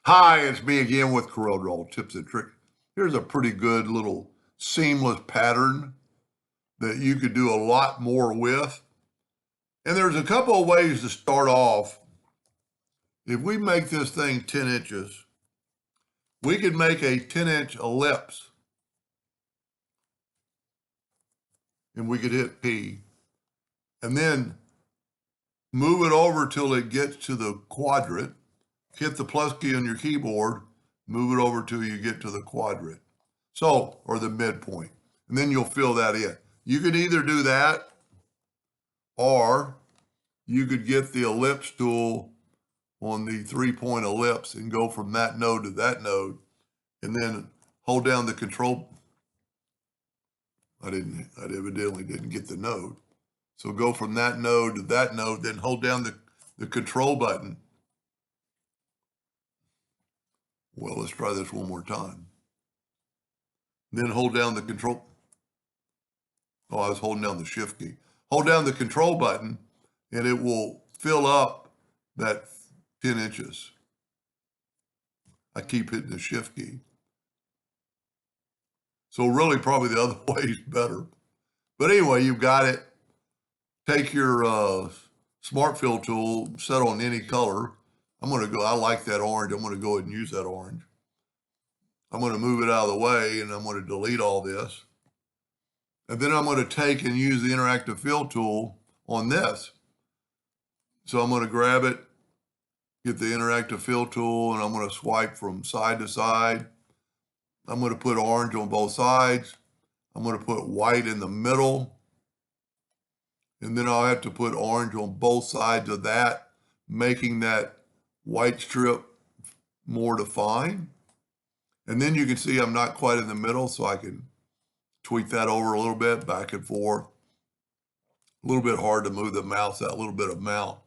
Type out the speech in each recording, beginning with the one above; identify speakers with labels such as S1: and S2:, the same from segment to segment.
S1: Hi, it's me again with Corel Tips and Tricks. Here's a pretty good little seamless pattern that you could do a lot more with. And there's a couple of ways to start off. If we make this thing 10 inches, we could make a 10-inch ellipse. And we could hit P. And then move it over till it gets to the quadrant. Hit the plus key on your keyboard, move it over till you get to the quadrant. So, or the midpoint. And then you'll fill that in. You could either do that, or you could get the ellipse tool on the 3-point ellipse and go from that node to that node, and then hold down the control. I evidently didn't get the node. So go from that node to that node, then hold down the control button. Well, let's try this one more time. Then hold down the control. Oh, I was holding down the shift key. Hold down the control button and it will fill up that 10 inches. I keep hitting the shift key. So really probably the other way is better. But anyway, you've got it. Take your Smart Fill tool, set on any color. I like that orange. I'm going to go ahead and use that orange. I'm going to move it out of the way and I'm going to delete all this. And then I'm going to take and use the interactive fill tool on this. So I'm going to grab it, get the interactive fill tool, and I'm going to swipe from side to side. I'm going to put orange on both sides. I'm going to put white in the middle. And then I'll have to put orange on both sides of that, making that white strip more defined. And then you can see I'm not quite in the middle, so I can tweak that over a little bit, back and forth. A little bit hard to move the mouse, that little bit of mount.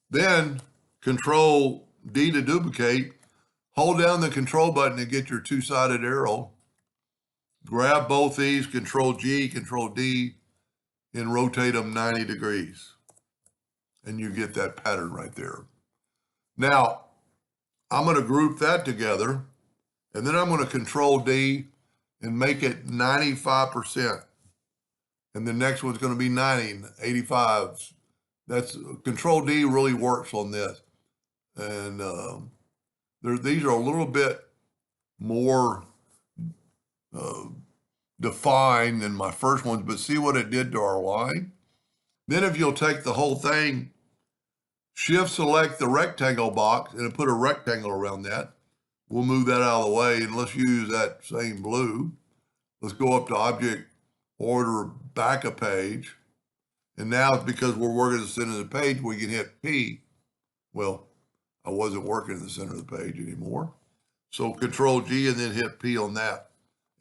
S1: Then Control D to duplicate. Hold down the control button to get your two-sided arrow. Grab both these, Control G, Control D, and rotate them 90 degrees. And you get that pattern right there. Now, I'm going to group that together, and then I'm going to Control D and make it 95%. And the next one's going to be 90, 85. That's Control D really works on this. And these are a little bit more defined than my first ones, but see what it did to our line? Then if you'll take the whole thing, shift select the rectangle box and put a rectangle around that. We'll move that out of the way and let's use that same blue. Let's go up to Object, Order, Back a Page. And now because we're working at the center of the page, we can hit P. Well, I wasn't working at the center of the page anymore. So Control G and then hit P on that.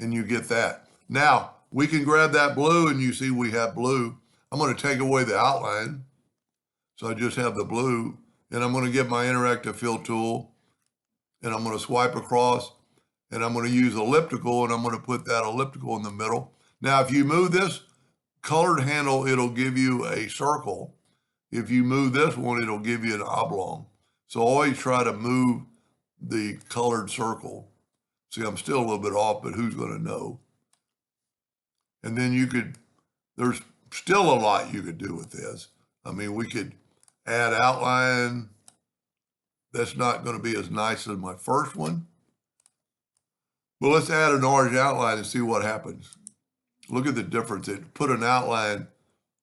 S1: And you get that. Now, we can grab that blue and you see we have blue. I'm going to take away the outline. So I just have the blue. And I'm going to get my interactive fill tool. And I'm going to swipe across. And I'm going to use elliptical. And I'm going to put that elliptical in the middle. Now, if you move this colored handle, it'll give you a circle. If you move this one, it'll give you an oblong. So always try to move the colored circle. See, I'm still a little bit off, but who's going to know? And then there's still a lot you could do with this. I mean, we could add outline. That's not going to be as nice as my first one. But let's add an orange outline and see what happens. Look at the difference. It put an outline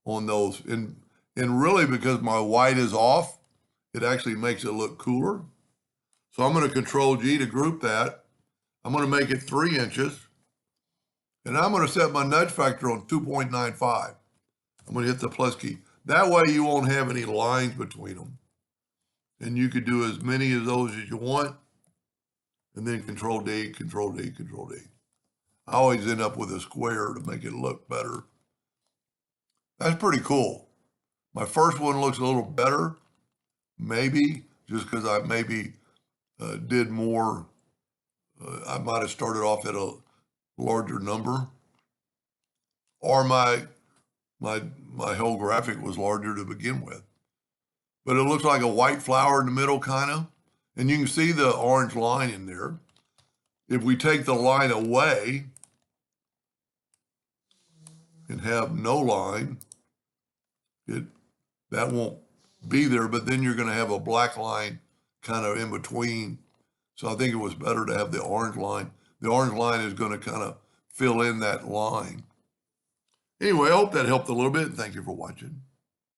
S1: on those. And really, because my white is off, it actually makes it look cooler. So I'm going to Control G to group that. I'm going to make it 3 inches. And I'm going to set my nudge factor on 2.95. I'm going to hit the plus key. That way you won't have any lines between them. And you could do as many of those as you want. And then Control D, Control D, Control D. I always end up with a square to make it look better. That's pretty cool. My first one looks a little better, maybe, just because I maybe did more. I might have started off at a larger number, or my whole graphic was larger to begin with. But it looks like a white flower in the middle, kind of. And you can see the orange line in there. If we take the line away and have no line, that won't be there, but then you're going to have a black line kind of in between. So I think it was better to have the orange line. The orange line is going to kind of fill in that line. Anyway, I hope that helped a little bit. Thank you for watching.